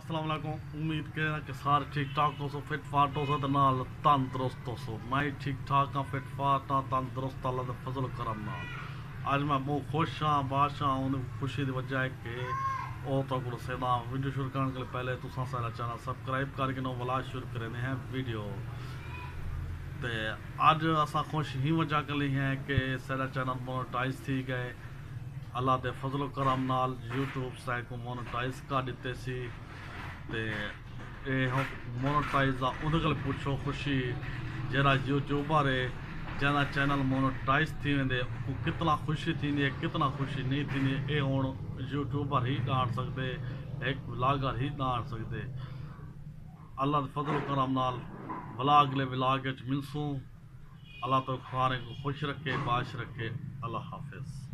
अस्सलाम वालेकुम। उम्मीद करना कि सारे ठीक ठाक हो सो, फिट फाट हो सो, ते नाल तंदुरुस्त हो सो। मैं ठीक ठाक हाँ, फिट फाट हाँ, तंदुरुस्त अल्लाह दे फजल करम नाल। अज मैं बहुत खुश हाँ, बादशाह हाँ। उन्हें खुशी की वजह है कि वो तो को सेदा वीडियो शुरू करने के लिए पहले तुसा सारा चैनल सब्सक्राइब करके नो वाला शुरू करने हैं वीडियो। ते अज असा खुश ही वजह के लिए हैं कि सारा चैनल मोनेटाइज थी गए अल्लाह के फजल करम नाल। यूट्यूब साइड को मोनेटाइज कर दिते सी ते मोनेटाइज का उन्हें को पुछो खुशी जरा यूट्यूबर है जना चैनल मोनेटाइज थी वेंदे कितना खुशी थी है कितना खुशी नहीं थी ये हूँ यूट्यूबर ही जान सकते, एक ब्लॉगर ही जान सकते। अल्लाह के फजल करम नाल भला अगले ब्लॉग मिलसूँ। अल्लाह तो खाने को खुश रखे, बाश रखे। अल्लाह हाफिज़।